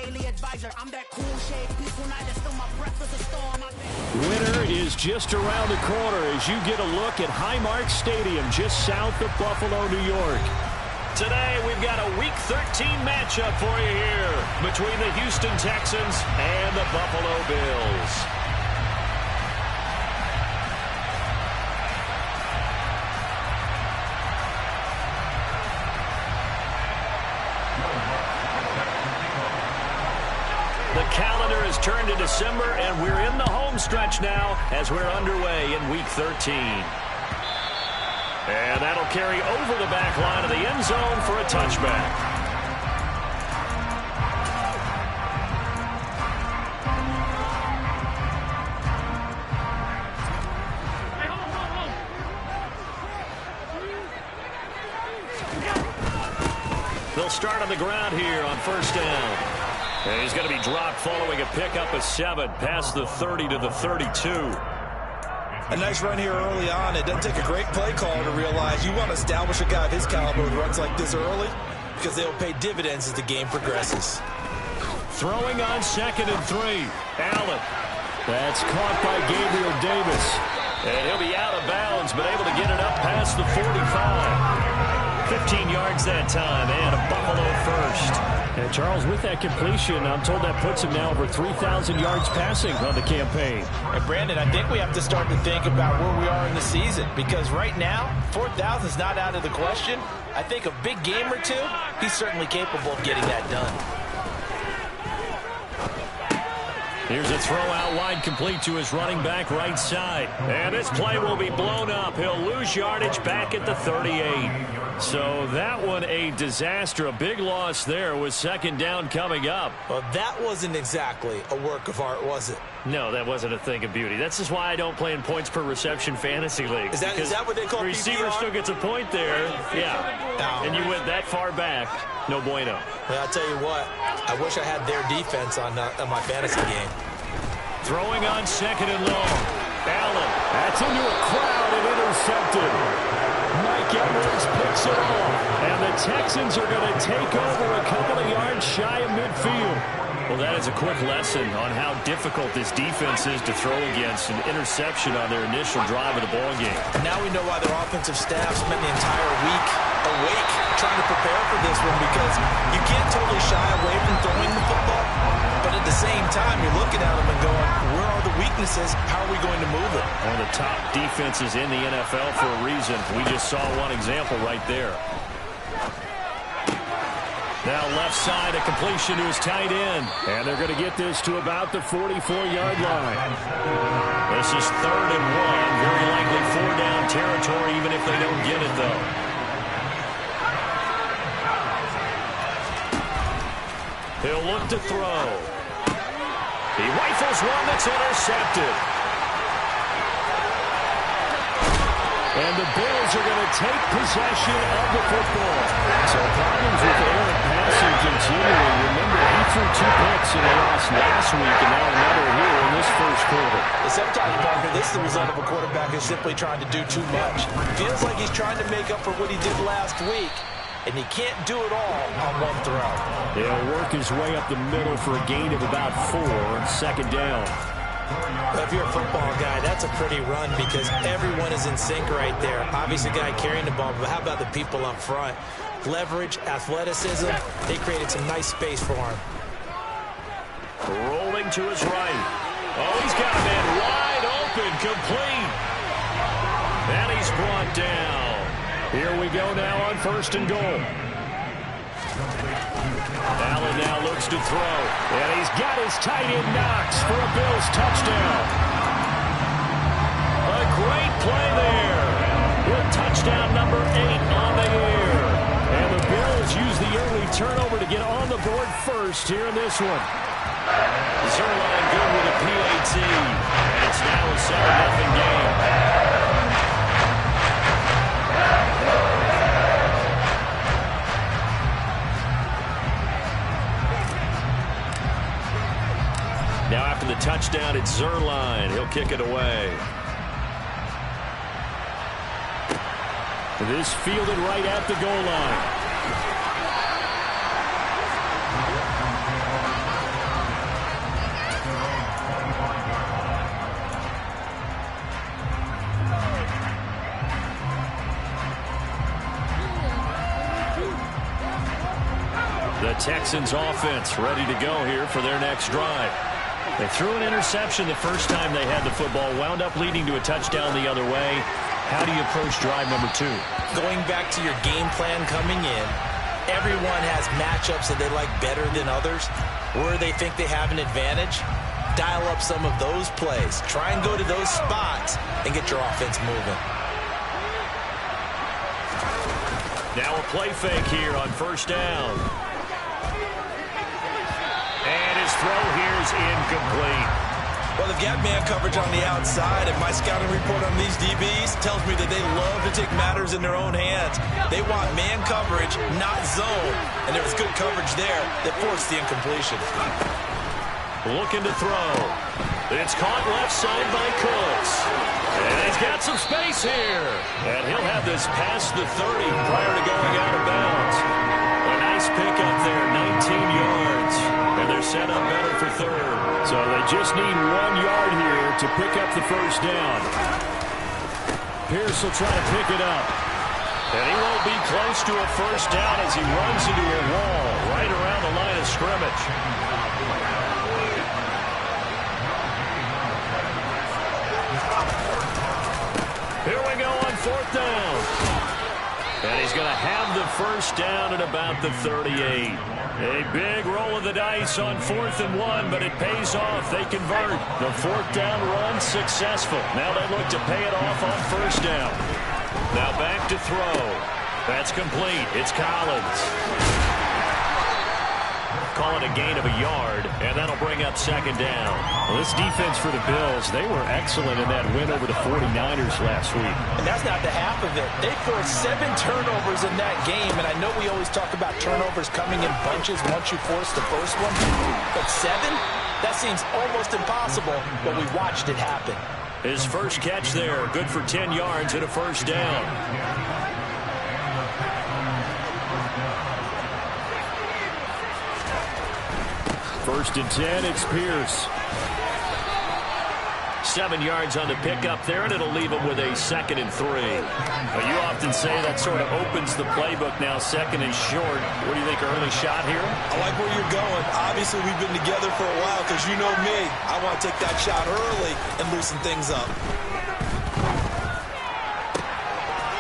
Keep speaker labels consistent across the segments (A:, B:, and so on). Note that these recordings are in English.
A: daily advisor. I'm that cool shade, peaceful night, that's still my breakfast, a storm.
B: Winter is just around the corner as you get a look at Highmark Stadium just south of Buffalo, New York. Today, we've got a Week 13 matchup for you here between the Houston Texans and the Buffalo Bills. The calendar has turned to December, and we're in the home stretch now as we're underway in Week 13. And that'll carry over the back line of the end zone for a touchback. They'll start on the ground here on first down. And he's going to be dropped following a pickup of 7 past the 30 to the 32.
C: A nice run here early on. It doesn't take a great play call to realize you want to establish a guy of his caliber with runs like this early because they'll pay dividends as the game progresses.
B: Throwing on 2nd and 3. Allen. That's caught by Gabriel Davis. And he'll be out of bounds, but able to get it up past the 45. 15 yards that time, and a Buffalo first. And Charles, with that completion, I'm told that puts him now over 3,000 yards passing on the campaign.
D: And Brandon, I think we have to start to think about where we are in the season, because right now, 4,000 is not out of the question. I think a big game or two, he's certainly capable of getting that done.
B: Here's a throw out wide, complete to his running back right side. And this play will be blown up. He'll lose yardage back at the 38. So that one a disaster. A big loss there with 2nd down coming up.
C: Well, that wasn't exactly a work of art, was it?
B: No, that wasn't a thing of beauty. That's just why I don't play in points per reception fantasy league.
C: Is that what they call PPR?
B: The receiver still gets a point there. Yeah.
C: No.
B: And you went that far back. No bueno.
C: Well, I'll tell you what. I wish I had their defense on my fantasy game.
B: Throwing on 2nd and long. Allen. That's into a crowd and intercepted. Mike Edwards picks it off. And the Texans are going to take over a couple of yards shy of midfield. Well, that is a quick lesson on how difficult this defense is to throw against. An interception on their initial drive of the ballgame.
C: Now we know why their offensive staff spent the entire week awake trying to prepare for this one, because you can't totally shy away from throwing the football. But at the same time, you're looking at them and going, where are the weaknesses? How are we going to move it?
B: One of the top defenses in the NFL for a reason. We just saw one example right there. Now left side, a completion to his tight end. And they're going to get this to about the 44-yard line. This is 3rd and 1. Very likely 4-down territory, even if they don't get it, though. He'll look to throw. He rifles one that's intercepted. And the Bills are going to take possession of the football. So problems with Aaron passing continuing. Remember, he threw 2 picks in the loss last week, and now another here in this first quarter.
C: Sometimes, Parker, this is the result of a quarterback who's simply trying to do too much. Feels like he's trying to make up for what he did last week, and he can't do it all on one throw.
B: He'll work his way up the middle for a gain of about 4, 2nd down.
C: Well, if you're a football guy, that's a pretty run because everyone is in sync right there. Obviously, the guy carrying the ball, but how about the people up front? Leverage, athleticism, they created some nice space for him.
B: Rolling to his right. Oh, he's got a man wide open, complete. And he's brought down. Here we go now on 1st and goal. Allen now looks to throw. And he's got his tight end Knox for a Bills touchdown. A great play there. With touchdown number 8 on the year. And the Bills use the early turnover to get on the board first here in this one. Zerline good with a PAT. And it's now a 7-0 game. Now after the touchdown, it's Zerline. He'll kick it away. This fielded right at the goal line. Texans offense ready to go here for their next drive. They threw an interception the first time they had the football, wound up leading to a touchdown the other way. How do you approach drive number 2?
D: Going back to your game plan coming in, everyone has matchups that they like better than others. Where they think they have an advantage, dial up some of those plays. Try and go to those spots and get your offense moving.
B: Now a play fake here on first down. And his throw here is incomplete.
C: Well, they've got man coverage on the outside, and my scouting report on these DBs tells me that they love to take matters in their own hands. They want man coverage, not zone, and there was good coverage there that forced the incompletion.
B: Looking to throw. It's caught left side by Cooks. And he's got some space here. And he'll have this past the 30 prior to going out of bounds. A nice pickup there, 19 yards. And they're set up better for third. So they just need 1 yard here to pick up the first down. Pierce will try to pick it up. And he won't be close to a first down as he runs into a wall right around the line of scrimmage. Here we go on fourth down. And he's going to have the first down at about the 38. A big roll of the dice on 4th and 1, but it pays off. They convert. The fourth down run successful. Now they look to pay it off on first down. Now back to throw. That's complete. It's Collins. Call it a gain of a yard, and that'll bring up second down. Well, this defense for the Bills, they were excellent in that win over the 49ers last week.
D: And that's not the half of it. They forced 7 turnovers in that game, and I know we always talk about turnovers coming in bunches once you force the first one. But 7? That seems almost impossible, but we watched it happen.
B: His first catch there, good for 10 yards and a first down. First and 10, it's Pierce. 7 yards on the pickup there, and it'll leave him with a 2nd and 3. Well, you often say that sort of opens the playbook now, 2nd and short. What do you think, early shot here?
C: I like where you're going. Obviously, we've been together for a while because you know me. I want to take that shot early and loosen things up.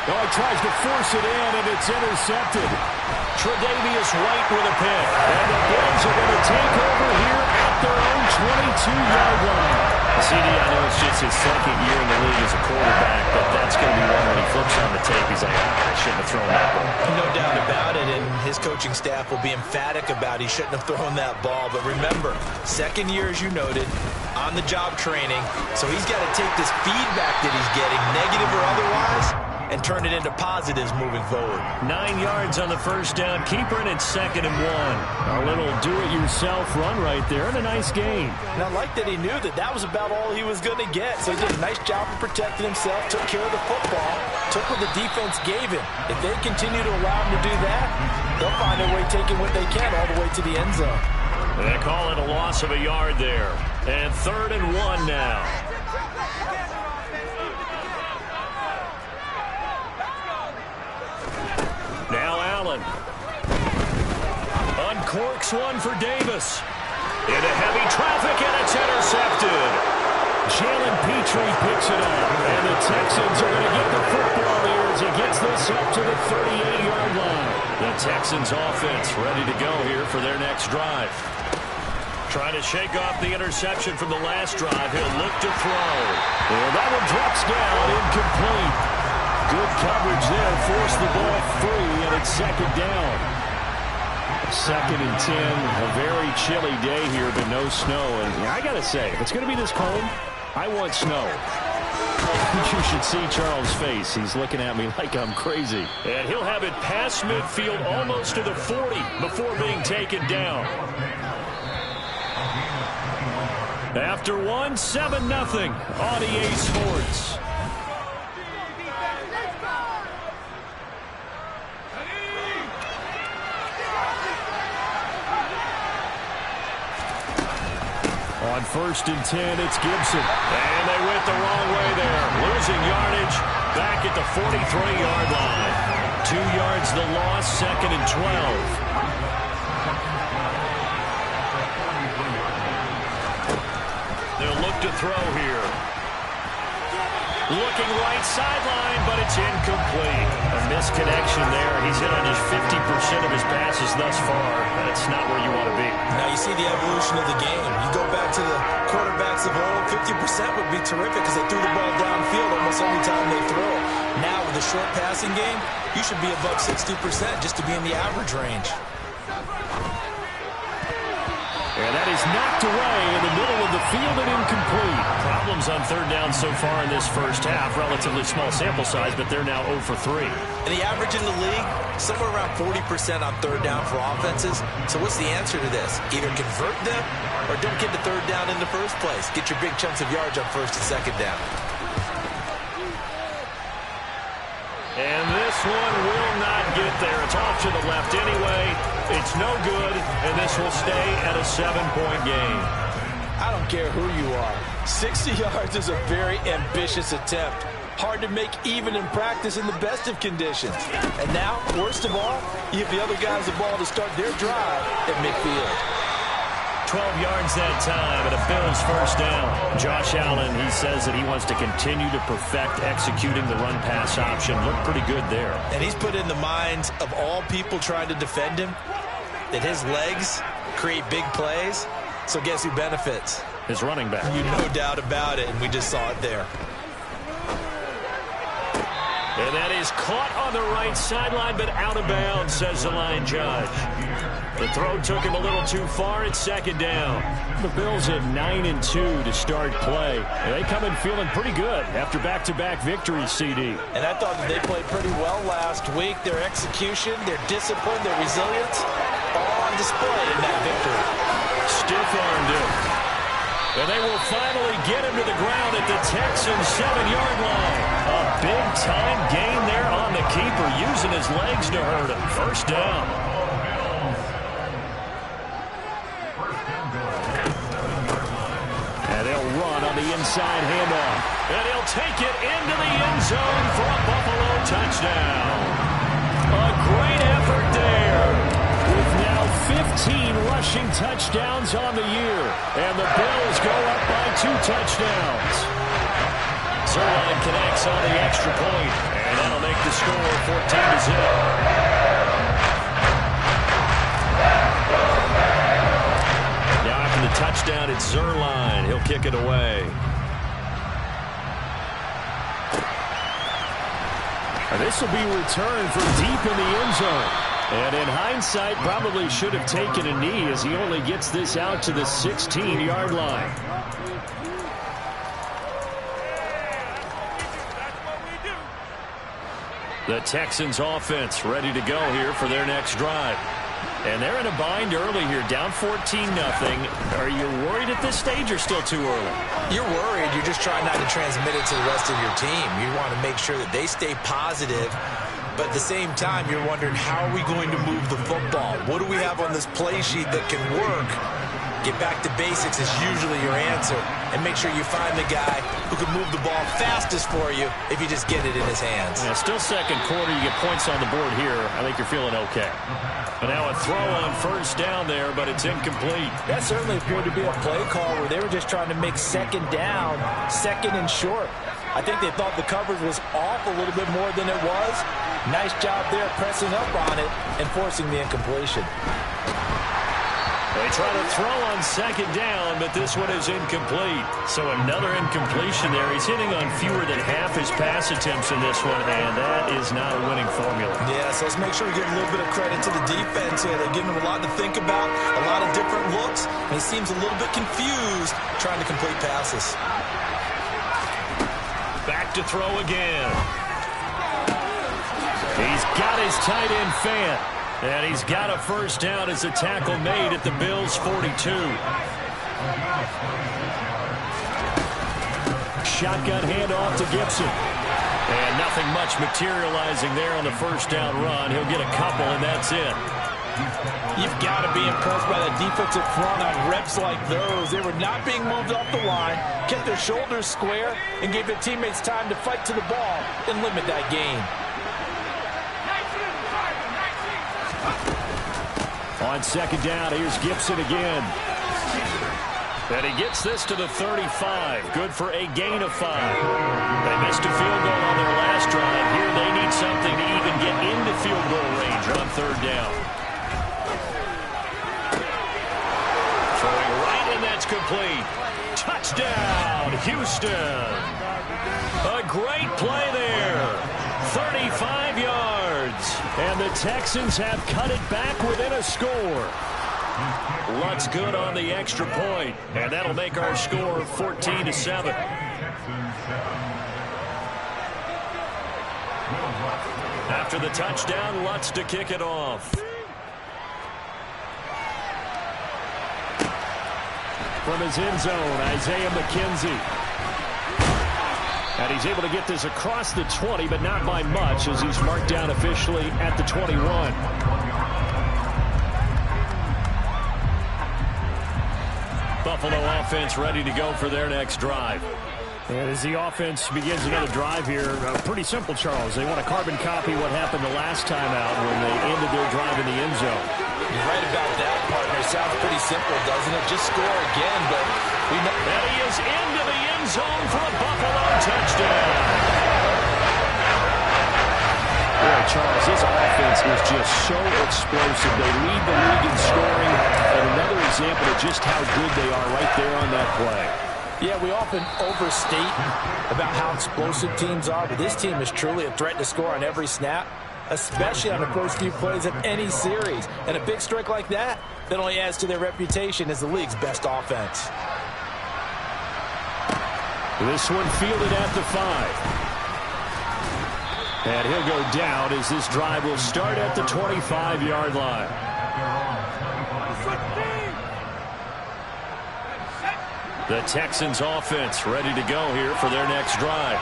B: Oh, he tries to force it in, and it's intercepted. Tre'Davious White with a pick. And the Bills are going to take over here at their own 22-yard line. CD, I know it's just his 2nd year in the league as a quarterback, but that's going to be one when he flips on the tape. He's like, I shouldn't have thrown that ball.
D: No doubt about it, and his coaching staff will be emphatic about he shouldn't have thrown that ball. But remember, 2nd year, as you noted, on-the-job training, so he's got to take this feedback that he's getting, negative or otherwise, and turn it into positives moving forward. 9 yards on the first down. Keeper, and it's 2nd and 1.
B: A little do-it-yourself run right there, and a nice gain.
D: And I like that he knew that that was about all he was going to get. So he did a nice job of protecting himself, took care of the football, took what the defense gave him. If they continue to allow him to do that, they'll find a way taking what they can all the way to the end zone.
B: They call it a loss of a yard there. And 3rd and 1 now. Now Allen. Uncorks one for Davis. Into heavy traffic, and it's intercepted. Jalen Petrie picks it up. And the Texans are going to get the football here as he gets this up to the 38-yard line. The Texans offense ready to go here for their next drive. Trying to shake off the interception from the last drive. He'll look to throw. And that one drops down, incomplete. Good coverage there, forced the ball free, and it's 2nd down. 2nd and 10, a very chilly day here, but no snow. And I got to say, if it's going to be this cold, I want snow. You should see Charles' face. He's looking at me like I'm crazy. And he'll have it past midfield, almost to the 40, before being taken down. After one, 7-0 on EA Sports. On 1st and 10, it's Gibson. And they went the wrong way there. Losing yardage back at the 43-yard line. 2 yards the loss, 2nd and 12. to throw here. Looking right sideline, but it's incomplete. A misconnection there. He's hit on just 50% of his passes thus far. That's not where you want to be.
C: Now you see the evolution of the game. You go back to the quarterbacks of old, 50% would be terrific because they threw the ball downfield almost every time they throw it. Now with the short passing game, you should be above 60% just to be in the average range.
B: And that is knocked away in the middle of the field and incomplete. Problems on third down so far in this first half. Relatively small sample size, but they're now 0 for 3.
C: And the average in the league, somewhere around 40% on third down for offenses. So what's the answer to this? Either convert them or don't get to third down in the first place. Get your big chunks of yards on first and second down.
B: And this one will not get there. It's off to the left anyway. It's no good, and this will stay at a 7-point game.
C: I don't care who you are. 60 yards is a very ambitious attempt. Hard to make even in practice in the best of conditions. And now, worst of all, you give the other guys the ball to start their drive at midfield.
B: 12 yards that time, and a Bills first down. Josh Allen, he says that he wants to continue to perfect executing the run-pass option. Looked pretty good there.
C: And he's put in the minds of all people trying to defend him that his legs create big plays. So guess who benefits?
B: His running back.
C: No doubt about it, and we just saw it there.
B: And that is caught on the right sideline, but out of bounds, says the line judge. The throw took him a little too far. It's second down. The Bills at 9-2 to start play. And they come in feeling pretty good after back-to-back victories, CD.
C: And I thought that they played pretty well last week. Their execution, their discipline, their resilience, all on display in that victory.
B: Stiff-armed him. And they will finally get him to the ground at the Texans' 7-yard line. A big-time gain there on the keeper, using his legs to hurt him. First down. And they'll run on the inside handoff. And he'll take it into the end zone for a Buffalo touchdown. A great effort there. With now 15 rushing touchdowns on the year. And the Bills go up by 2 touchdowns. Zerline connects on the extra point, and that'll make the score 14-0. Now after the touchdown, it's Zerline. He'll kick it away. And this will be returned from deep in the end zone. And in hindsight, probably should have taken a knee as he only gets this out to the 16-yard line. The Texans offense ready to go here for their next drive. And they're in a bind early here, down 14-0. Are you worried at this stage or still too early?
C: You're worried. You're just trying not to transmit it to the rest of your team. You want to make sure that they stay positive. But at the same time, you're wondering, how are we going to move the football? What do we have on this play sheet that can work? Get back to basics is usually your answer. And make sure you find the guy who can move the ball fastest for you if you just get it in his hands.
B: Yeah, still second quarter. You get points on the board here. I think you're feeling okay. And now a throw on first down there, but it's incomplete.
C: That certainly appeared to be a play call where they were just trying to make second down, second and short. I think they thought the coverage was off a little bit more than it was. Nice job there pressing up on it and forcing the incompletion.
B: They try to throw on second down, but this one is incomplete. So another incompletion there. He's hitting on fewer than half his pass attempts in this one, and that is not a winning formula.
C: Yeah, so let's make sure we give a little bit of credit to the defense here. They're giving him a lot to think about, a lot of different looks, and he seems a little bit confused trying to complete passes.
B: Back to throw again. He's got his tight end fan. And he's got a first down as a tackle made at the Bills' 42. Shotgun handoff to Gibson. And nothing much materializing there on the first down run. He'll get a couple, and that's it.
C: You've got to be impressed by the defensive front on reps like those. They were not being moved off the line, kept their shoulders square, and gave their teammates time to fight to the ball and limit that gain.
B: On second down, here's Gibson again. And he gets this to the 35. Good for a gain of 5. They missed a field goal on their last drive. Here they need something to even get into field goal range on 3rd down. Throwing right, and that's complete. Touchdown, Houston. A great play there. 35 yards. And the Texans have cut it back within a score. Lutt's good on the extra point, and that'll make our score 14-7. After the touchdown, Lutt's to kick it off. From his end zone, Isaiah McKenzie. And he's able to get this across the 20, but not by much, as he's marked down officially at the 21. Buffalo offense ready to go for their next drive. And as the offense begins another drive here, pretty simple, Charles. They want to carbon copy what happened the last time out when they ended their drive in the end zone.
D: You're right about that, partner. Sounds pretty simple, doesn't it? Just score again, but we know
B: that he is into the end zone for a Buffalo touchdown. Boy, Charles, this offense is just so explosive. They lead the league in scoring, and another example of just how good they are right there on that play.
D: Yeah, we often overstate about how explosive teams are, but this team is truly a threat to score on every snap, especially on the first few plays of any series. And a big strike like that only adds to their reputation as the league's best offense.
B: This one fielded at the 5. And he'll go down as this drive will start at the 25-yard line. The Texans offense ready to go here for their next drive.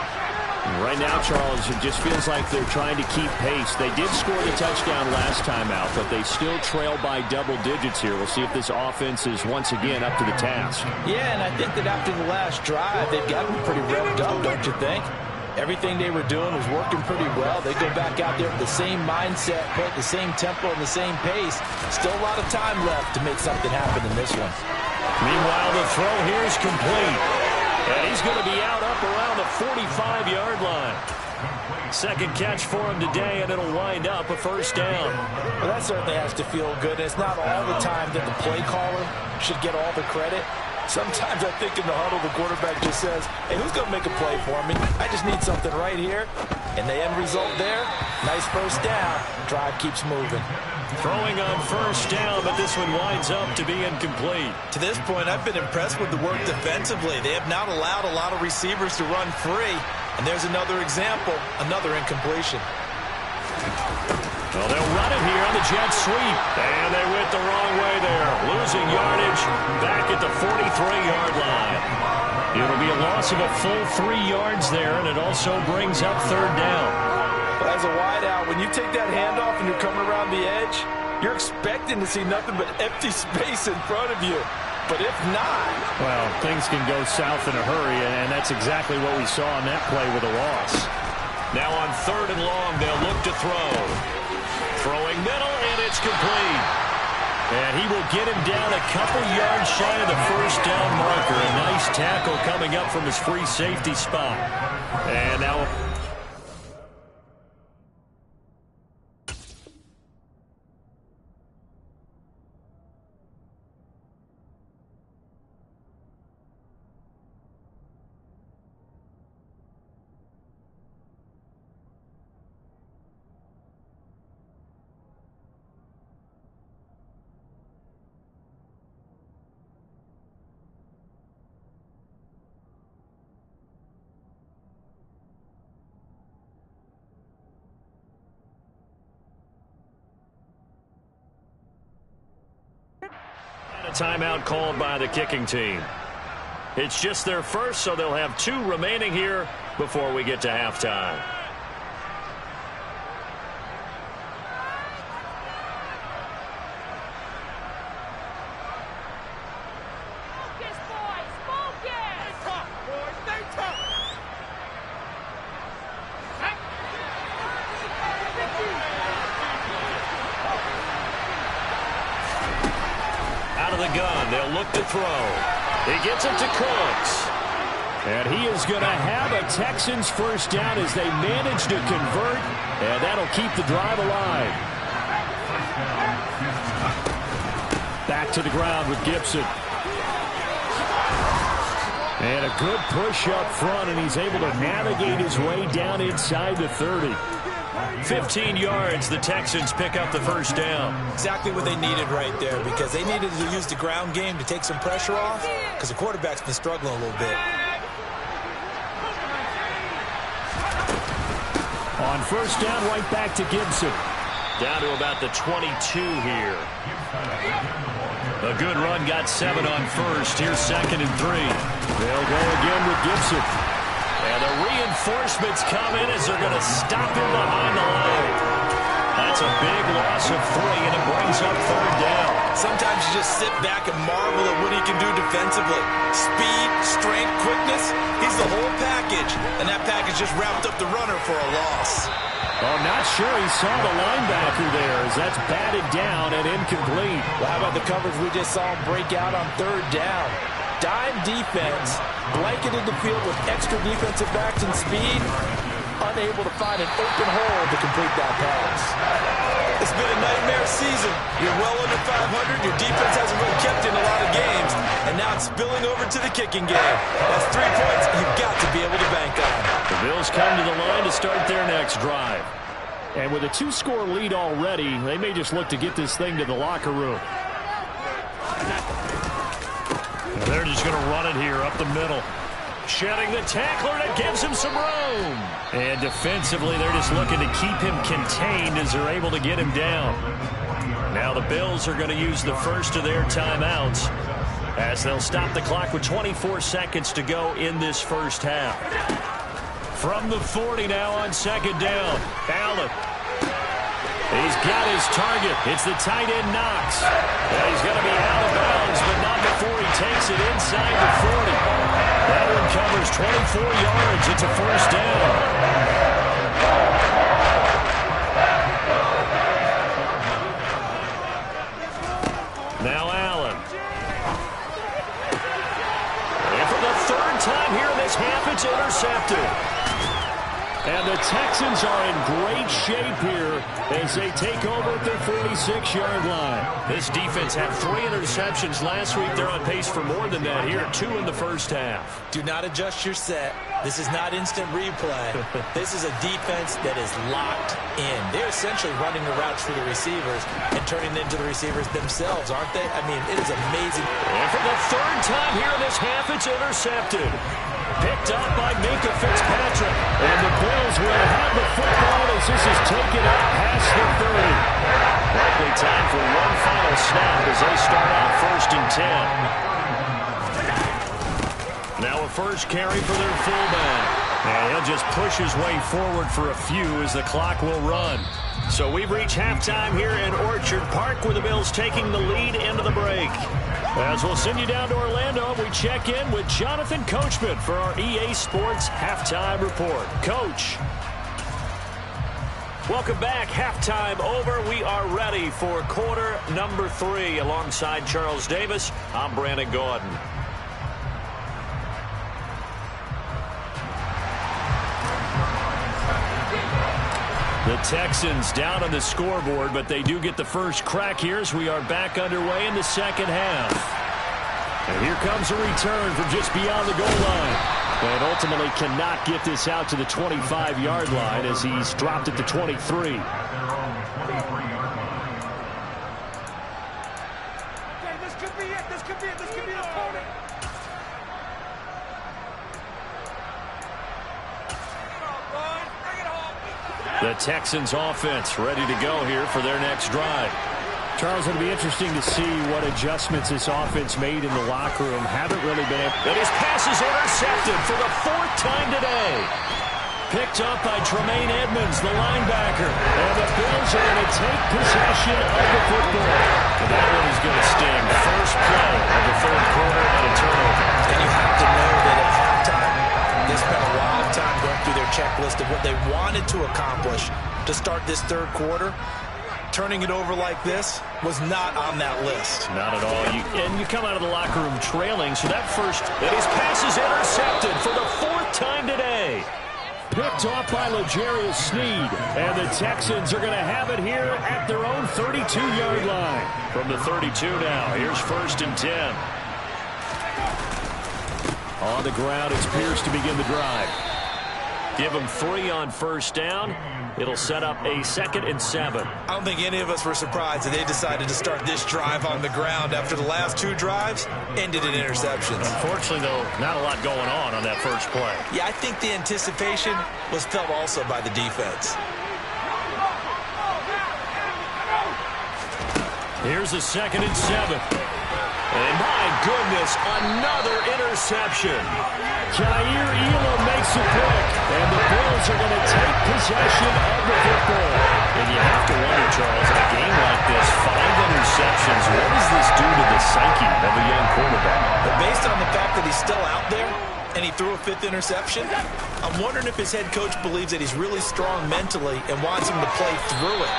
B: And right now, Charles, it just feels like they're trying to keep pace. They did score the touchdown last time out, but they still trail by double digits here. We'll see if this offense is once again up to the task.
D: Yeah, and I think that after the last drive, they've got to be pretty revved up, don't you think? Everything they were doing was working pretty well. They go back out there with the same mindset, put the same tempo and the same pace. Still a lot of time left to make something happen in this one.
B: Meanwhile, the throw here is complete. And he's going to be out up around the 45-yard line. Second catch for him today, and it'll wind up a first down.
D: Well, that certainly has to feel good. It's not all the time that the play caller should get all the credit. Sometimes I think in the huddle, the quarterback just says, hey, who's going to make a play for me? I just need something right here. And the end result there, nice first down. Drive keeps moving.
B: Throwing on first down, but this one winds up to be incomplete.
C: To this point, I've been impressed with the work defensively. They have not allowed a lot of receivers to run free. And there's another example, another incompletion.
B: Well, they'll run it here on the jet sweep. And they went the wrong way there. Losing yardage back at the 43-yard line. It'll be a loss of a full 3 yards there, and it also brings up third down.
D: Well, as a wideout, when you take that handoff and you're coming around the edge, you're expecting to see nothing but empty space in front of you. But if not...
B: well, things can go south in a hurry, and that's exactly what we saw on that play with a loss. Now on 3rd and long, they'll look to throw. Throwing middle, and it's complete. And he will get him down a couple yards shy of the first down marker. A nice tackle coming up from his free safety spot. And now... a timeout called by the kicking team. It's just their first, so they'll have 2 remaining here before we get to halftime. Out of the gun, they'll look to throw. He gets it to Cooks. And he is going to have a Texans first down as they manage to convert, and that'll keep the drive alive. Back to the ground with Gibson. And a good push up front, and he's able to navigate his way down inside the 30. 15 yards, the Texans pick up the first down.
C: Exactly what they needed right there, because they needed to use the ground game to take some pressure off, because the quarterback's been struggling a little bit.
B: On first down, right back to Gibson. Down to about the 22 here. A good run, got 7 on first. Here's 2nd and 3. They'll go again with Gibson. And the reinforcements come in as they're going to stop him behind the line. That's a big loss of 3, and it brings up 3rd down.
C: Sometimes you just sit back and marvel at what he can do defensively. Speed, strength, quickness, he's the whole package. And that package just wrapped up the runner for a loss.
B: I'm not sure he saw the linebacker there as that's batted down and incomplete.
C: Well, how about the coverage we just saw him break out on 3rd down? Dime defense, blanketed the field with extra defensive backs and speed, unable to find an open hole to complete that pass. It's been a nightmare season. You're well under 500. Your defense hasn't really kept in a lot of games, and now it's spilling over to the kicking game. That's 3 points you've got to be able to bank on.
B: The Bills come to the line to start their next drive. And with a 2-score lead already, they may just look to get this thing to the locker room. And they're just going to run it here up the middle. Shedding the tackler that gives him some room. And defensively, they're just looking to keep him contained as they're able to get him down. Now the Bills are going to use the first of their timeouts as they'll stop the clock with 24 seconds to go in this first half. From the 40 now on 2nd down. Allen. He's got his target. It's the tight end Knox. And he's going to be out of bounds, but not before he takes it inside the 40. That one covers 24 yards. It's a first down. Now Allen. And for the 3rd time here in this half, it's intercepted. And the Texans are in great shape here as they take over at their 46-yard line. This defense had 3 interceptions last week. They're on pace for more than that here, 2 in the first half.
C: Do not adjust your set. This is not instant replay. This is a defense that is locked in. They're essentially running the routes for the receivers and turning them into the receivers themselves, aren't they? I mean, it is amazing.
B: And for the 3rd time here in this half, it's intercepted. Picked up by Minka Fitzpatrick. And the Bills will have the football as this is taken up past the 30. Likely time for one final snap as they start out 1st and 10. Now a first carry for their fullback. And he'll just push his way forward for a few as the clock will run. So we've reached halftime here in Orchard Park with the Bills taking the lead into the break. As we'll send you down to Orlando, we check in with Jonathan Coachman for our EA Sports Halftime Report. Coach. Welcome back. Halftime over. We are ready for quarter number 3. Alongside Charles Davis, I'm Brandon Gordon. The Texans down on the scoreboard, but they do get the first crack here as we are back underway in the second half. And here comes a return from just beyond the goal line. And ultimately cannot get this out to the 25-yard line as he's dropped it to 23.
A: Okay, this could be it. This could be it. This could be the opponent.
B: The Texans offense ready to go here for their next drive. Charles, it'll be interesting to see what adjustments this offense made in the locker room. Haven't really been able. But his pass is intercepted for the 4th time today. Picked up by Tremaine Edmonds, the linebacker. And the Bills are going to take possession of the football. And that one is going to sting. First play of the 3rd quarter and a turnover.
C: And you have to know that at halftime, they spent a lot of time going through their checklist of what they wanted to accomplish to start this 3rd quarter. turning it over like this was not on that list.
B: Not at all. And you come out of the locker room trailing, so that first, and his pass is intercepted for the 4th time today. Picked off by L'Jarius Sneed, and the Texans are going to have it here at their own 32-yard line. From the 32 now, here's 1st and 10. On the ground, it's Pierce to begin the drive. Give him 3 on 1st down. It'll set up a 2nd and 7.
C: I don't think any of us were surprised that they decided to start this drive on the ground after the last 2 drives ended in interceptions.
B: Unfortunately, though, not a lot going on that first play.
C: Yeah, I think the anticipation was felt also by the defense.
B: Here's a 2nd and 7. And my goodness, another interception. Jair Elam makes a pick, and the Bills are going to take possession of the football. And you have to wonder, Charles, in a game like this, 5 interceptions, what does this do to the psyche of a young quarterback?
C: But based on the fact that he's still out there and he threw a 5th interception, I'm wondering if his head coach believes that he's really strong mentally and wants him to play through it.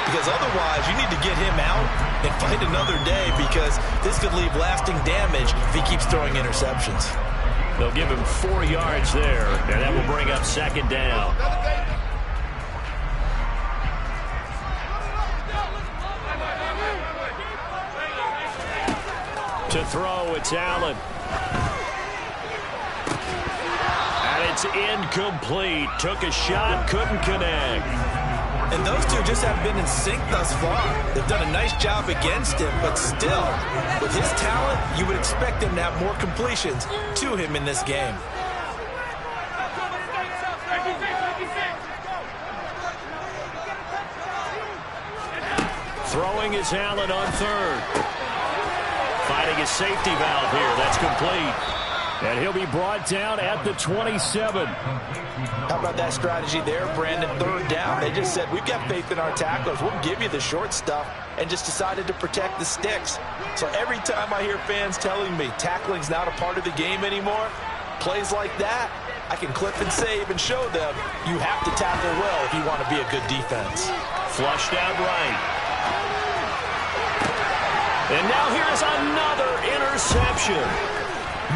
C: Because otherwise, you need to get him out and find another day, because this could leave lasting damage if he keeps throwing interceptions.
B: They'll give him 4 yards there, and that will bring up 2nd down. To throw, it's Allen. And it's incomplete. Took a shot, couldn't connect.
C: And those two just haven't been in sync thus far. They've done a nice job against him, but still, with his talent, you would expect him to have more completions to him in this game.
B: Throwing is Allen on 3rd. Finding his safety valve here. That's complete. And he'll be brought down at the 27.
C: How about that strategy there, Brandon? 3rd down. They just said, we've got faith in our tacklers. We'll give you the short stuff, and just decided to protect the sticks. So every time I hear fans telling me tackling's not a part of the game anymore, plays like that, I can clip and save and show them you have to tackle well if you want to be a good defense.
B: Flushed out right. And now here's another interception.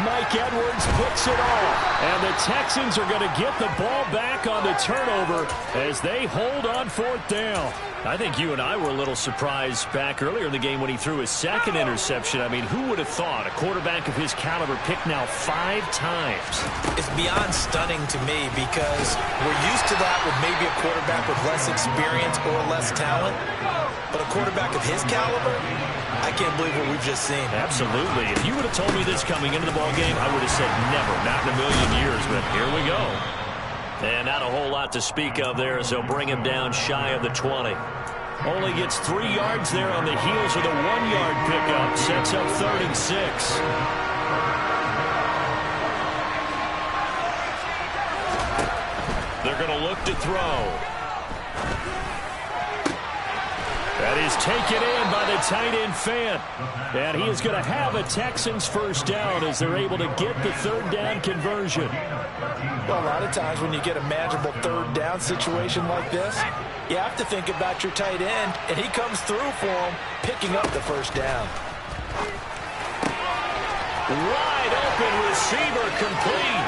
B: Mike Edwards picks it off, and the Texans are going to get the ball back on the turnover as they hold on 4th down. I think you and I were a little surprised back earlier in the game when he threw his 2nd interception. I mean, who would have thought a quarterback of his caliber picked now 5 times?
C: It's beyond stunning to me, because we're used to that with maybe a quarterback with less experience or less talent. But a quarterback of his caliber, I can't believe what we've just seen.
B: Absolutely. If you would have told me this coming into the ballgame, I would have said never, not in a million years, but here we go. And not a whole lot to speak of there, as they'll bring him down shy of the 20. Only gets 3 yards there on the heels of the 1-yard pickup. Sets up 3rd and 6. They're going to look to throw. That is taken in by the tight end Fant. And he is going to have a Texans 1st down as they're able to get the 3rd down conversion.
C: Well, a lot of times when you get a manageable 3rd down situation like this, you have to think about your tight end, and he comes through for him, picking up the 1st down.
B: Wide open receiver, complete.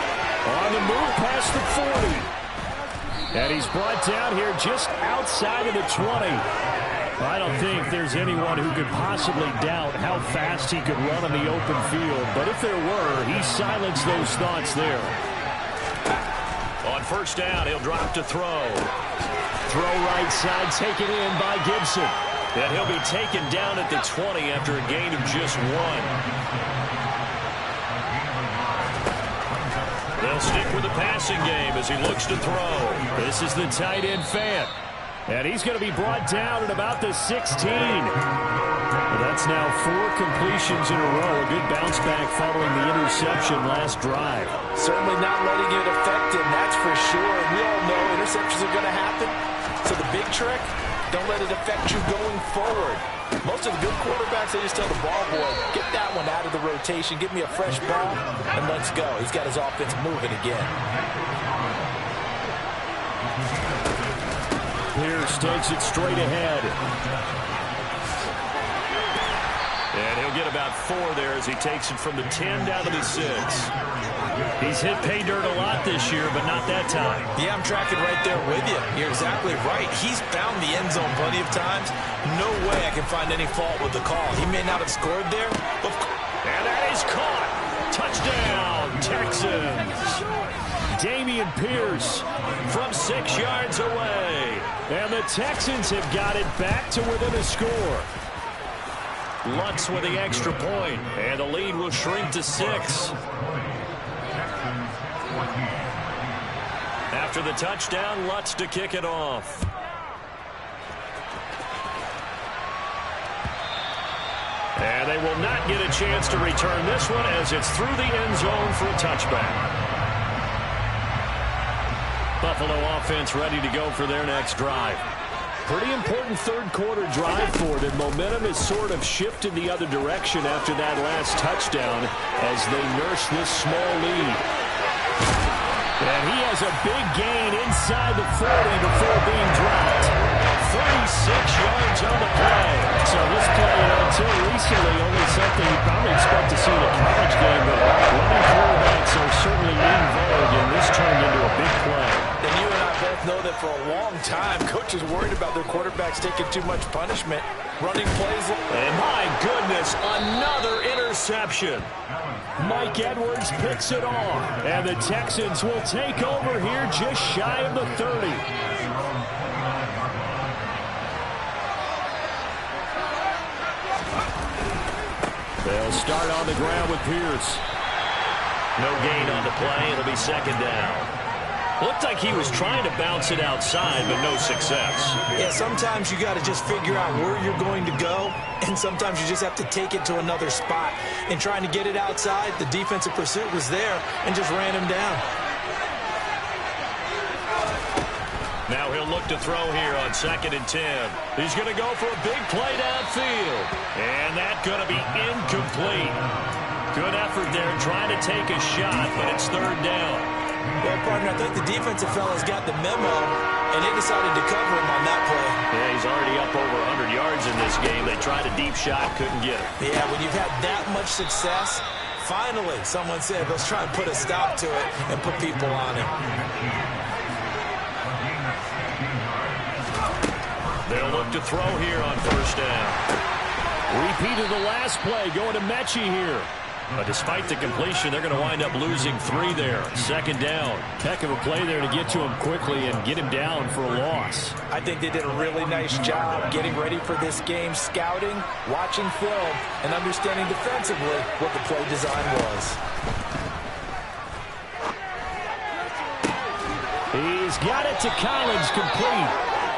B: On the move past the 40. And he's brought down here just outside of the 20. I don't think there's anyone who could possibly doubt how fast he could run on the open field. But if there were, he silenced those thoughts there. On 1st down, he'll drop to throw. Throw right side, taken in by Gibson. And he'll be taken down at the 20 after a gain of just 1. They'll stick with the passing game as he looks to throw. This is the tight end Fant. And he's going to be brought down at about the 16. Well, that's now 4 completions in a row. A good bounce back following the interception last drive.
C: Certainly not letting it affect him, that's for sure. And we all know interceptions are going to happen. So the big trick, don't let it affect you going forward. Most of the good quarterbacks, they just tell the ball boy, get that one out of the rotation, give me a fresh ball, and let's go. He's got his offense moving again.
B: Pierce takes it straight ahead. And he'll get about 4 there as he takes it from the 10 down to the 6. He's hit pay dirt a lot this year, but not that time.
C: Yeah, I'm tracking right there with you. You're exactly right. He's found the end zone plenty of times. No way I can find any fault with the call. He may not have scored there, but...
B: And that is caught. Touchdown, Texans. Dameon Pierce from 6 yards away. And the Texans have got it back to within a score. Lutz with the extra point, and the lead will shrink to 6. After the touchdown, Lutz to kick it off. And they will not get a chance to return this one as it's through the end zone for a touchback. Buffalo offense ready to go for their next drive. Pretty important third-quarter drive for them. Momentum has sort of shifted the other direction after that last touchdown as they nurse this small lead. And he has a big gain inside the 40 before being dropped. 36 yards on the play. So this play, until recently, only something you probably expect to see in a college game, but running quarterbacks are certainly in vogue, and this turned into a big play.
C: And you and I both know that for a long time, coaches worried about their quarterbacks taking too much punishment, running plays.
B: And my goodness, another interception. Mike Edwards picks it off, and the Texans will take over here just shy of the 30. They'll start on the ground with Pierce. No gain on the play. It'll be second down. Looked like he was trying to bounce it outside, but no success.
C: Yeah, sometimes you got to just figure out where you're going to go, and sometimes you just have to take it to another spot. And trying to get it outside, the defensive pursuit was there and just ran him down.
B: Now he'll look to throw here on 2nd and 10. He's going to go for a big play downfield. And that's going to be incomplete. Good effort there trying to take a shot, but it's 3rd down.
C: Well, partner, I think the defensive fellas got the memo, and they decided to cover him on that play.
B: Yeah, he's already up over 100 yards in this game. They tried a deep shot, couldn't get it.
C: Yeah, when you've had that much success, finally someone said, let's try and put a stop to it and put people on it.
B: They'll look to throw here on 1st down. Repeat of the last play going to Mechie here. But despite the completion, they're going to wind up losing 3 there. 2nd down. Heck of a play there to get to him quickly and get him down for a loss.
C: I think they did a really nice job getting ready for this game, scouting, watching film, and understanding defensively what the play design was.
B: He's got it to Collins, complete.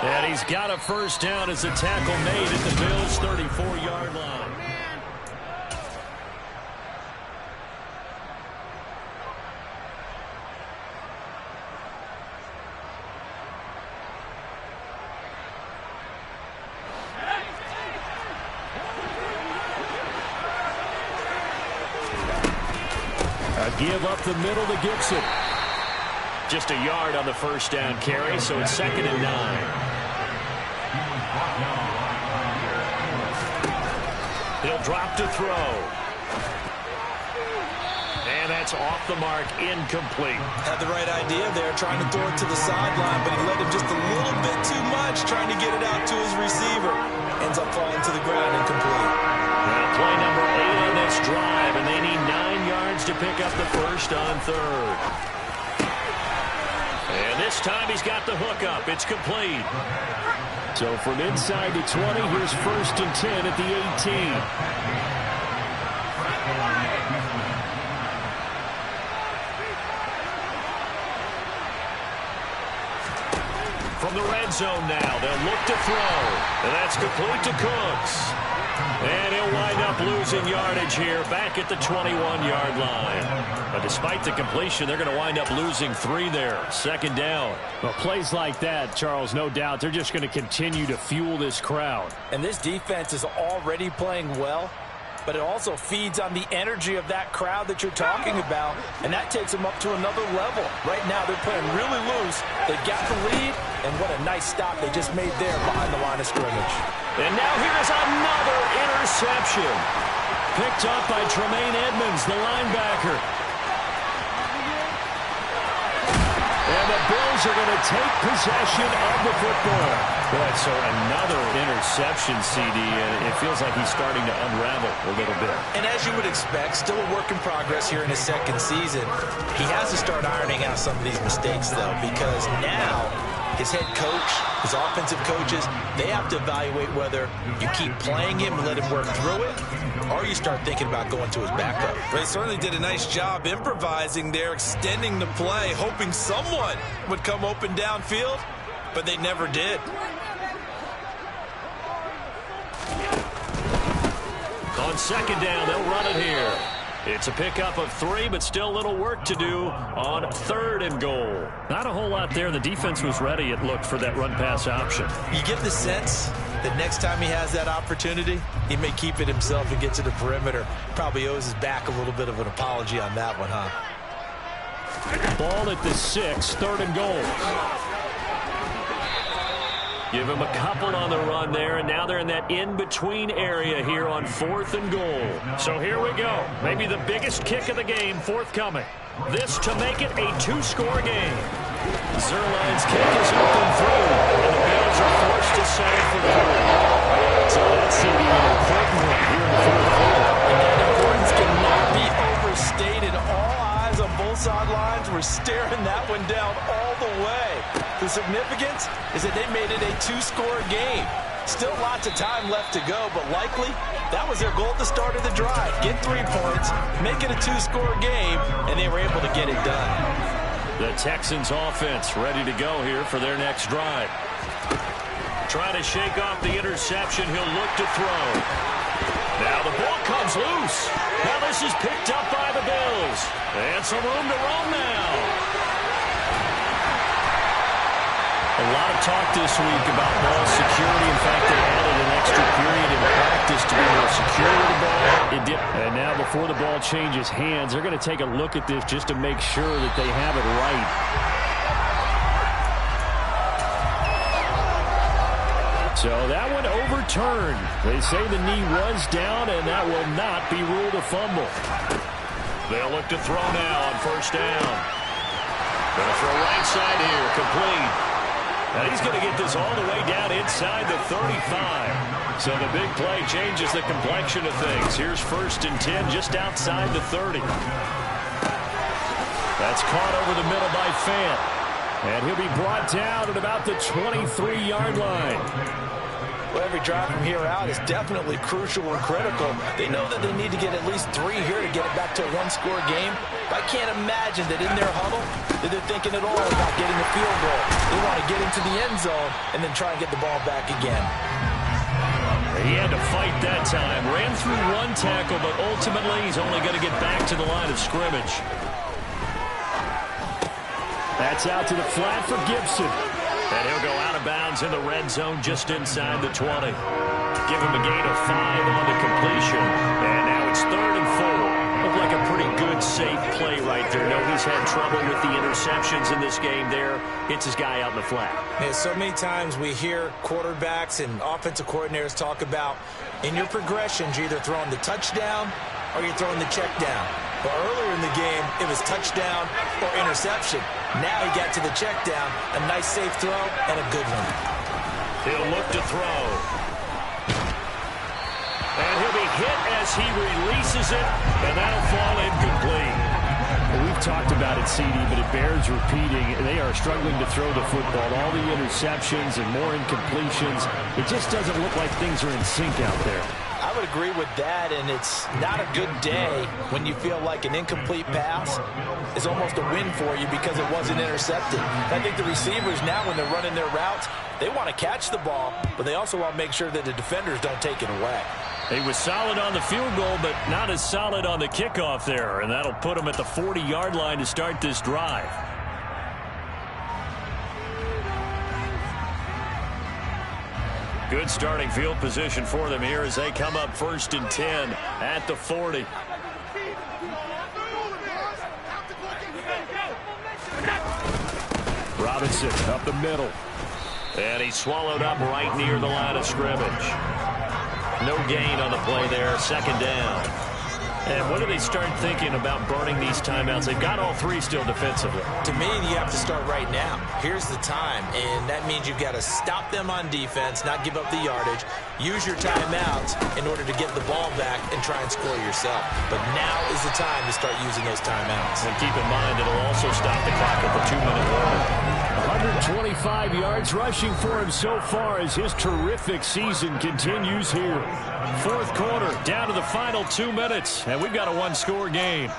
B: And he's got a 1st down as the tackle made at the Bills' 34-yard line. Give up the middle to Gibson. Just a yard on the 1st down carry, so it's 2nd and 9. He'll drop to throw. And that's off the mark, incomplete.
C: Had the right idea there, trying to throw it to the sideline, but he let him just a little bit too much, trying to get it out to his receiver. Ends up falling to the ground, incomplete.
B: Now play number 8 on this drive, and they need 9 yards to pick up the 1st on 3rd. And this time he's got the hook up. It's complete. So from inside the 20, here's 1st and 10 at the 18. From the red zone now, they'll look to throw. And that's complete to Cooks. And he'll wind up losing yardage here back at the 21-yard line. But despite the completion, they're going to wind up losing 3 there. 2nd down. Well, plays like that, Charles, no doubt, they're just going to continue to fuel this crowd.
C: And this defense is already playing well. but it also feeds on the energy of that crowd that you're talking about, and that takes them up to another level. Right now, they're playing really loose. They've got the lead, and what a nice stop they just made there behind the line of scrimmage.
B: And now here's another interception. Picked up by Tremaine Edmonds, the linebacker. And the Bills are going to take possession of the football. Boy, so another interception, CD, and it feels like he's starting to unravel a little bit.
C: And as you would expect, still a work in progress here in his second season. He has to start ironing out some of these mistakes, though, because now his head coach, his offensive coaches, they have to evaluate whether you keep playing him and let him work through it, or you start thinking about going to his backup.
D: They certainly did a nice job improvising there, extending the play, hoping someone would come open downfield, but they never did.
B: On second down, they'll run it here. It's a pickup of 3, but still a little work to do on 3rd and goal. Not a whole lot there. The defense was ready, it looked, for that run-pass option.
C: You get the sense that next time he has that opportunity, he may keep it himself and get to the perimeter. Probably owes his back a little bit of an apology on that one, huh?
B: Ball at the 6, 3rd and goal. Give him a couple on the run there, and now they're in that in-between area here on 4th and goal. So here we go. Maybe the biggest kick of the game forthcoming. This to make it a 2-score game. Zerline's kick is up and through, and the Bills are forced to settle for 3. So that's an important one here in the 4th quarter.
C: And that importance cannot be overstated. All eyes on both sidelines were staring that one down all the way. The significance is that they made it a 2-score game. Still lots of time left to go, but likely that was their goal at the start of the drive. Get 3 points, make it a 2-score game, and they were able to get it done.
B: The Texans offense ready to go here for their next drive. Trying to shake off the interception. He'll look to throw. Now the ball comes loose. Now this is picked up by the Bills. And some room to roam now. A lot of talk this week about ball security. In fact, they added an extra period in practice to be more secure with the ball. It did. And now before the ball changes hands, they're going to take a look at this just to make sure that they have it right. So that one overturned. They say the knee was down, and that will not be ruled a fumble. They'll look to throw now on 1st down. Going to throw right side here, complete. And he's going to get this all the way down inside the 35. So the big play changes the complexion of things. Here's 1st and 10 just outside the 30. That's caught over the middle by Fant. And he'll be brought down at about the 23-yard line.
C: Well, every drive from here out is definitely crucial and critical. They know that they need to get at least 3 here to get it back to a 1-score game. But I can't imagine that in their huddle that they're thinking at all about getting a field goal. They want to get into the end zone and then try and get the ball back again.
B: He had to fight that time. Ran through 1 tackle, but ultimately he's only going to get back to the line of scrimmage. That's out to the flat for Gibson. And he'll go out of bounds in the red zone just inside the 20. Give him a gain of 5 on the completion. And now it's 3rd and 4. Looked like a pretty good, safe play right there. No, he's had trouble with the interceptions in this game there. Hits his guy out in the flat.
C: Yeah, so many times we hear quarterbacks and offensive coordinators talk about in your progressions, you're either throwing the touchdown or you're throwing the check down. But earlier in the game, it was touchdown or interception. Now he got to the check down, a nice safe throw, and a good one.
B: He'll look to throw. And he'll be hit as he releases it, and that'll fall incomplete. Well, we've talked about it, CD, but it bears repeating. They are struggling to throw the football. All the interceptions and more incompletions. It just doesn't look like things are in sync out there.
C: I would agree with that, and it's not a good day when you feel like an incomplete pass is almost a win for you because it wasn't intercepted. I think the receivers now, when they're running their routes, they want to catch the ball, but they also want to make sure that the defenders don't take it away.
B: He was solid on the field goal, but not as solid on the kickoff there, and that'll put him at the 40-yard line to start this drive. Good starting field position for them here as they come up 1st and 10 at the 40. Robinson up the middle. And he's swallowed up right near the line of scrimmage. No gain on the play there. 2nd down. And when do they start thinking about burning these timeouts? They've got all 3 still defensively.
D: To me, you have to start right now. Here's the time, and that means you've got to stop them on defense, not give up the yardage, use your timeouts in order to get the ball back and try and score yourself. But now is the time to start using those timeouts.
B: And keep in mind, it'll also stop the clock at the 2-minute warning. 125 yards rushing for him so far as his terrific season continues here. 4th quarter, down to the final 2 minutes, and we've got a 1-score game.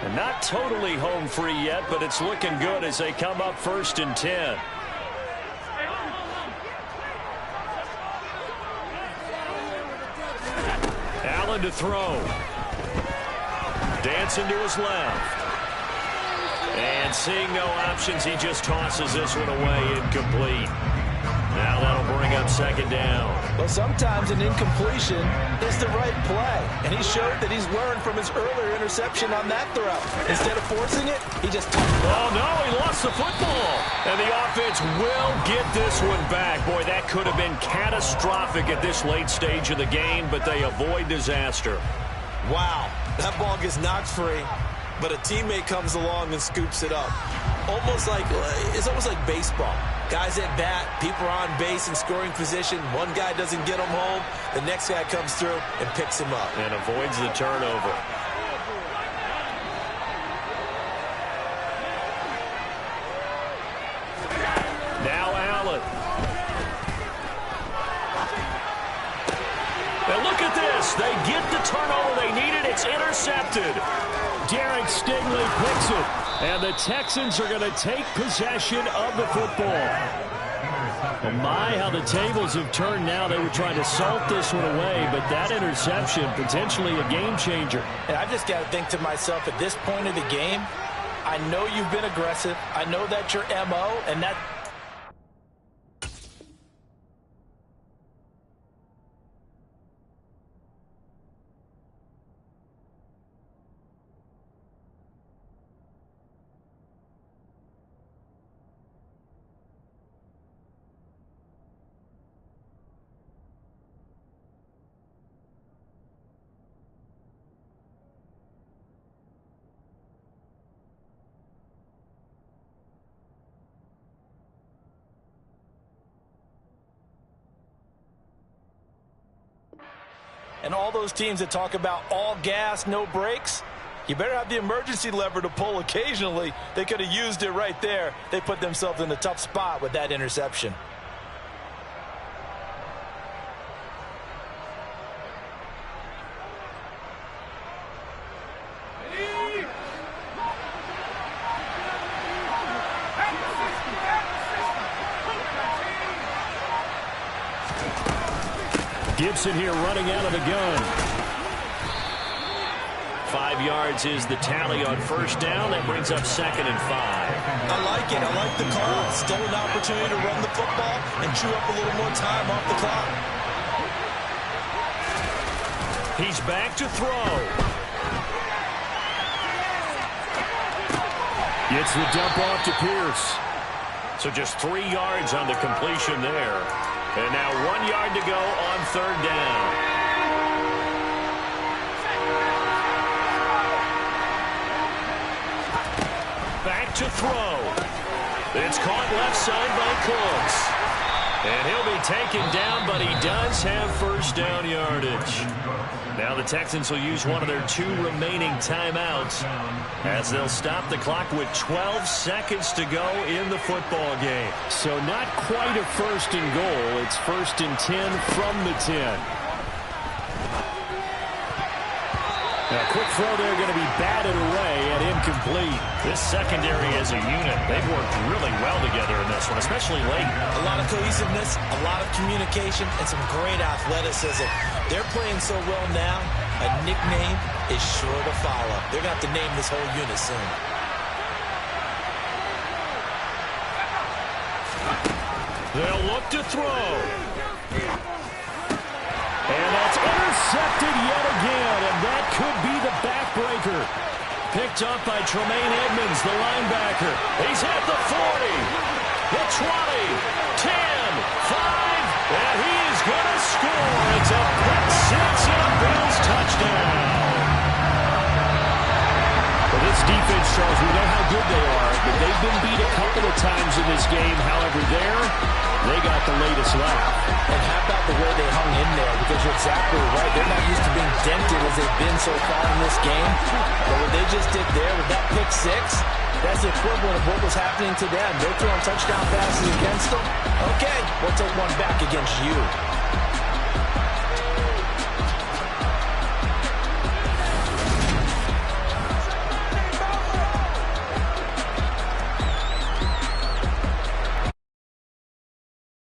B: And not totally home free yet, but it's looking good as they come up 1st and 10. Allen to throw. Dancing to his left. And seeing no options, he just tosses this one away, incomplete. Now that'll bring up 2nd down.
D: Well, sometimes an incompletion is the right play. And he showed that he's learned from his earlier interception on that throw. Instead of forcing it, he just tossed it.
B: Oh, no, he lost the football. And the offense will get this one back. Boy, that could have been catastrophic at this late stage of the game, but they avoid disaster.
D: Wow, that ball gets knocked free, but a teammate comes along and scoops it up. It's almost like baseball. Guys at bat, people are on base in scoring position. One guy doesn't get him home. The next guy comes through and picks him up.
B: And avoids the turnover. Now Allen. And look at this. They get the turnover they needed. It's intercepted. Derek Stingley picks it. And the Texans are going to take possession of the football. Oh my, how the tables have turned now. They were trying to salt this one away, but that interception, potentially a game changer.
D: And I've just got to think to myself, at this point of the game, I know you've been aggressive. I know that's your MO, and that... And all those teams that talk about all gas, no brakes, you better have the emergency lever to pull occasionally. They could have used it right there. They put themselves in a tough spot with that interception.
B: Gibson here running out of the gun. 5 yards is the tally on 1st down. That brings up 2nd and 5.
D: I like it. I like the call. Still an opportunity to run the football and chew up a little more time off the clock.
B: He's back to throw. Gets the dump off to Pierce. So just 3 yards on the completion there. And now 1 yard to go on 3rd down. Back to throw. It's caught left side by Cooks. And he'll be taken down, but he does have 1st down yardage. Now the Texans will use one of their 2 remaining timeouts as they'll stop the clock with 12 seconds to go in the football game. So not quite a 1st and goal. It's 1st and 10 from the 10. Now, a quick throw there going to be batted away and incomplete. This secondary as a unit, they've worked really well together in this one, especially late.
D: A lot of cohesiveness, a lot of communication, and some great athleticism. They're playing so well now, a nickname is sure to follow. They're going to have to name this whole unit soon.
B: They'll look to throw. And that's intercepted yet again, and that could be the backbreaker. Picked up by Tremaine Edmonds, the linebacker. He's at the 40, the 20, 10, 5, and he is going to score. It's a pick six and a Bills touchdown. Well, this defense, Charles, we know how good they are, but they've been beat a couple of times in this game. However, they got the latest laugh.
D: And how about the way they hung in there? Because you're exactly right. They're not used to being dented as they've been so far in this game. But what they just did there with that pick six, that's the equivalent of what was happening to them. They're throwing touchdown passes against them. Okay, we'll take one back against you.